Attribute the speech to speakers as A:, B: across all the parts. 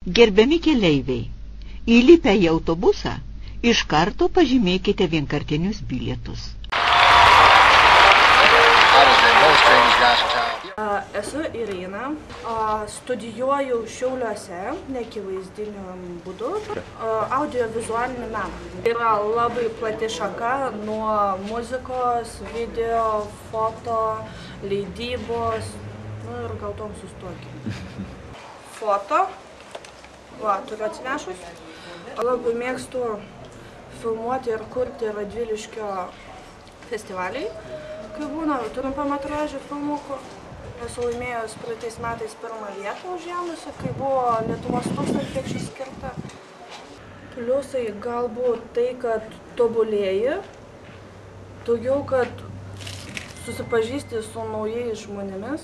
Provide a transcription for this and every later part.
A: Gerbiami keleiviai, įlipę į autobusą, iš karto pažymėkite vienkartinius bilietus.
B: Esu Irina, studijuoju Šiauliuose, neakivaizdiniu būdu, audiovizualinį meną. Yra labai plati šaka nuo muzikos, video, foto, leidybos, ir gal tom sustokim. Foto, turiu atsinešus. Labai mėgstu filmuoti ir kurti Radviliškio festivaliai. Kai būna trumpametražių filmukų, esu laimėjus praeitais metais pirmą vietą užėmusi, kai buvo Lietuvos tūkstantmečio skirta. Pliusai galbūt tai, kad tobulėji, daugiau, kad susipažįsti su naujais žmonėmis,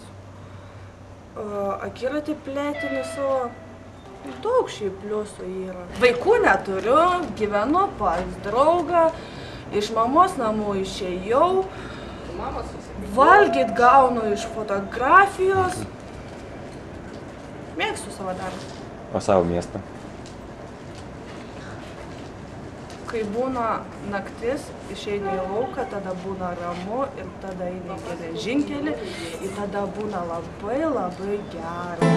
B: akiratį plėtini savo, daug šiaip pliusų yra. Vaikų neturiu, gyvenu pas draugą, iš mamos namų išėjau. Valgyt gaunu iš fotografijos. Mėgstu savo darbą.
C: O savo miestą?
B: Kai būna naktis, išeini į lauką, tada būna ramu ir tada eini į geležinkelį ir tada būna labai, labai gera.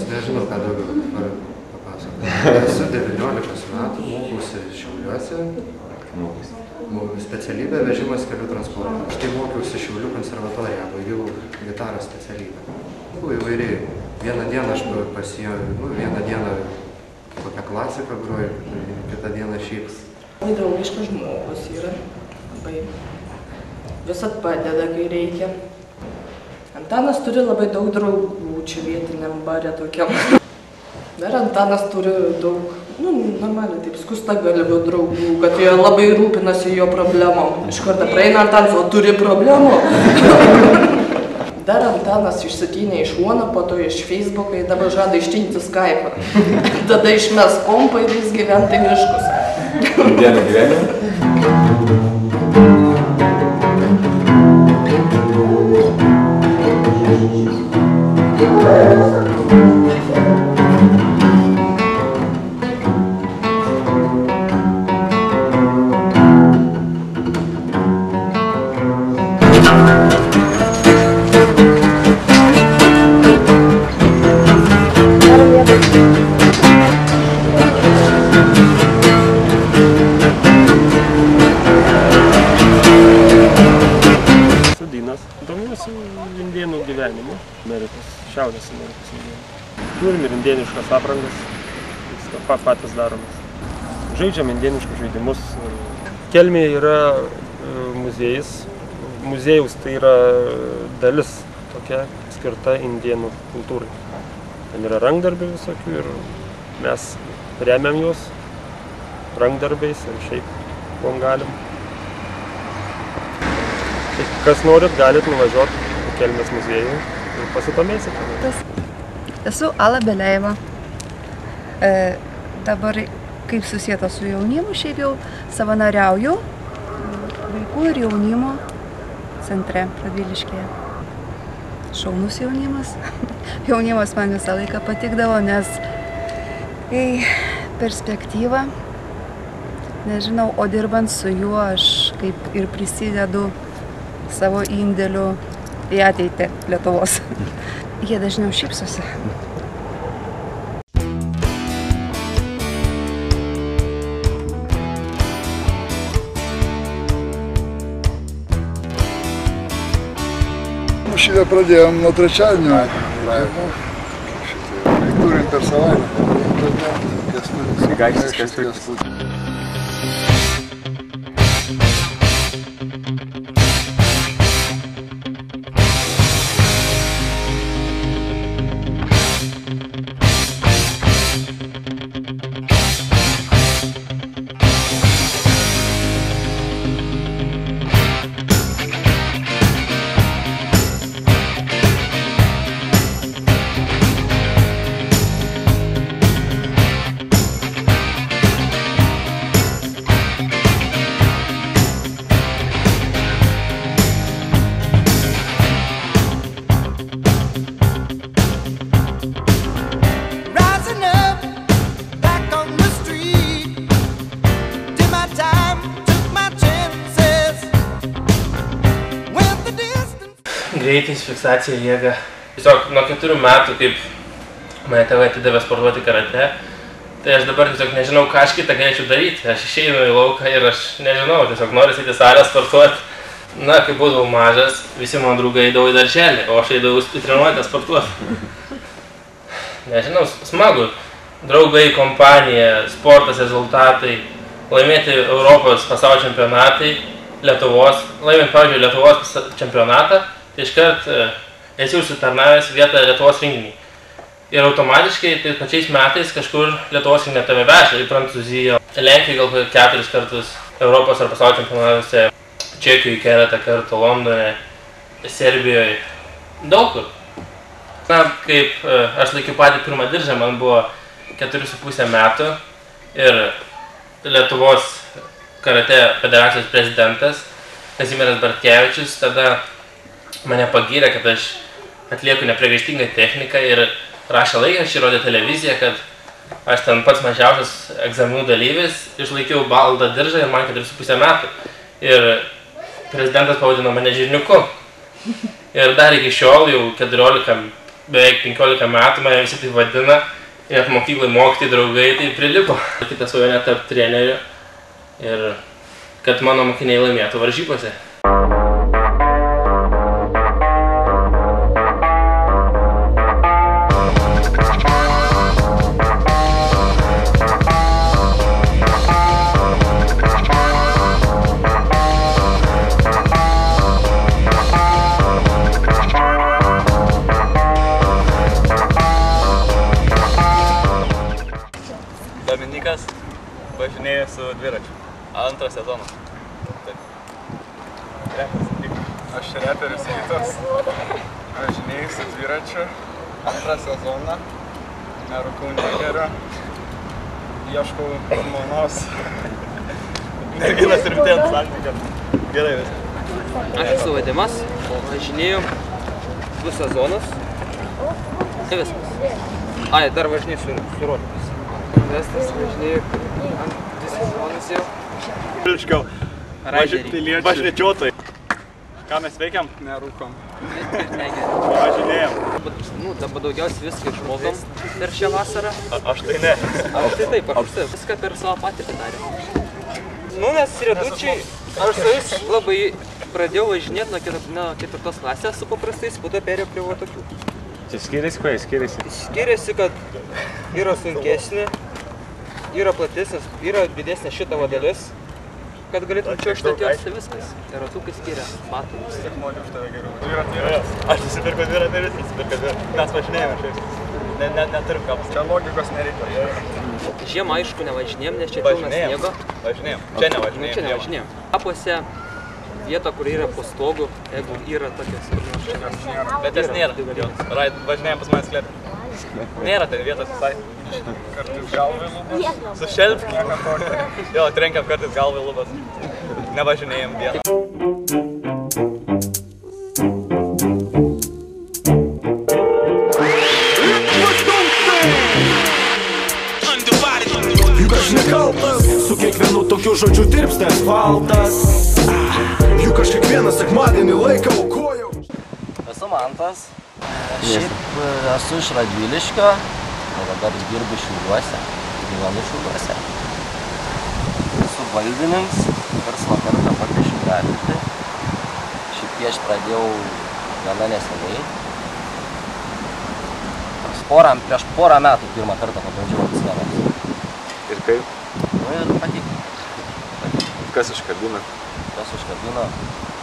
D: Nežinau, ką daugiau papasakoti. Esu 19 metų, mokiausi Šiauliuose. Specialybė vežimas kelių transporto. Štai mokiausi Šiaulių konservatoriją, baigiau gitaros specialybę. Įvairiai. Vieną dieną aš pasiėmiau, vieną dieną kokią klasiką groju, kitą dieną šiaip.
B: Labai draugiškas žmogus yra. Labai visad padeda, kai reikia. Antanas turi labai daug draugų čia vietiniam bare tokiam. Dar Antanas turi daug, normaliai taip, skustagalvių draugų, kad jie labai rūpinasi jo problemom. Iš karto praeina Antanas, o turi problemų. Dar Antanas išsitynė iš Uono, po to iš Facebooką ir dabar žada ištinti Skype'ą. Tada išmes kompą ir jis gyventi miškus.
C: Dieną gyvenime?
E: Domiuosi indėnų gyvenimu, Šiaurės Amerikos indėnų. Turim ir indėniškas aprangas, patys daromės. Žaidžiam indėniškus žaidimus. Kelmėje yra muziejus. Muziejus tai yra dalis tokia skirta indėnų kultūrai. Ten yra rankdarbių visokių ir mes remiam juos rankdarbiais ir šiaip kuom galim. Kas norit, galit nuvažiuoti į Kelmės muziejų ir pasidomėsite.
F: Esu Ala Belejeva. Dabar kaip susieta su jaunimu, šiaip jau savanoriauju vaikų ir jaunimo centre Radviliškyje. Šaunus jaunimas. Jaunimas man visą laiką patikdavo, nes perspektyva, nežinau, o dirbant su juo aš kaip ir prisidedu savo indėlių į ateitį Lietuvos. Jie dažniau šypsosi.
G: Šitą pradėjom nuo trečiadienio. Turim per savaitę.
C: Gaištis.
H: greitis, fiksacija, jėga. Tiesiog nuo 4 metų, kaip mane tėvai atidavė sportuoti karate, tai aš dabar tiesiog nežinau, ką aš kitą galėčiau daryti. Aš išeinu į lauką ir aš nežinau, tiesiog noriu eiti į salę sportuoti. Na, kai būdavau mažas, visi mano draugai eidavo į darželį, o aš eidavau į treniruotę sportuoti. Nežinau, smagu. Draugai, kompanija, sportas, rezultatai, laimėti Europos pasaulio čempionatai, Lietuvos, laimint, pavyzdžiui, Lietuvos čempionatą, tai iškart esi užsitarnavęs vietą Lietuvos renginį. Ir automatiškai tais pačiais metais kažkur Lietuvos renginį tave veža į Prancūziją, Lenkijoje gal 4 kartus, Europos ar pasaulio čempionatuose, Čekijoje keletą kartų, Londone, Serbijoje, daug kur. Na, kaip aš laikiau patį pirmą diržą, man buvo 4,5 metų ir Lietuvos karate federacijos prezidentas Kazimieras Bartkevičius tada mane pagyrė, kad aš atlieku nepriekaištingą techniką ir rašė laikraštį, rodė televiziją, kad aš ten pats mažiausias egzaminų dalyvis, išlaikiau baldą diržą ir man 4,5 metų. Ir prezidentas pavadino mane žirniuku. Ir dar iki šiol, jau 14, beveik 15 metų, mane visi taip vadina. Ir net mokyklai mokyti draugai, tai prilipo. Kita svajonė tarp trenerių ir kad mano mokiniai laimėtų varžybose.
I: Dominikas važinėja su dviračiu. Antrą sezoną. Taip. Reperis.
J: Aš reperis kitas. Važinėju su dviračiu. Antrą sezoną. Nerūkau, negeriu. Ieškau žmonos.
I: Merginas ir ten santykiam. Gerai viskas.
K: Aš esu Vadimas, važinėjau 2 sezonus. Tai viskas. Ai, dar važinėjau su rolikais. Vestas važinėjau 2 sezonus jau.
I: Piliškiau. Važinėčiotojai. Ką mes veikiam?
J: Nerūkom.
I: Važinėjam.
K: Nu, dabar daugiausiai viską išmokom per šią vasarą.
I: Aš tai ne.
K: Aš tai taip, aš viską per savo patirtį darėm. Nu, mes riedučiai, aš su jais labai pradėjau važinėti nuo 4 klasės su paprastais, po to perėjau prie tokių.
C: Čia skiriasi, kuo jis skiriasi?
K: Skiriasi, kad yra sunkesnė, yra platesnis, yra didesnė šita dalis, kad galėtum čia užtatėti tai viskas. Ir ratukai skiria, batai.
J: Noriu už tave geriau.
I: Aš nusipirko dviratį, nusipirko dviratį. Mes važinėjame šiais. Neturim ką pasakyti.
J: Čia logikos nereikia.
K: Žiemą aišku nevažinėjom, nes čia pilnas sniego.
I: Važinėjom. Čia nevažinėjom.
K: Čia nevažinėjom. Apuose vieta, kur yra po stogu, jeigu yra tokios.
I: Bet jas nėra. Važinėjom pas manęs klėtą. Nėra ten vietos visai.
J: Kartais galvai lubas.
I: Su šelpki. Jo, trenkiam kartais galvai lubas. Nevažinėjom vieną.
L: Juk aš nekaltas, su kiekvienu tokiu žodžiu tirpsta asfaltas. Juk aš kiekvieną sekmadienį laiką aukojau.
M: Esu Mantas. Šiaip esu iš Radviliškio, o dabar dirbu Šiauliuose, gyvenu Šiauliuose. Esu valdininkas, karts nuo karto pakviečiu grafiti. Šiaip piešt pradėjau gana neseniai. Prieš porą metų pirmą kartą pabandžiau ant scenos.
C: Ir kaip?
M: Nu ir patiko.
C: Kas užkabino?
M: Kas užkabino?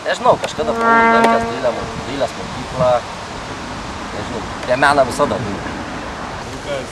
M: Nežinau, kažkada buvau lankęs dailės mokyklą. Nežinau, prie meną visada buvo.
I: Lukas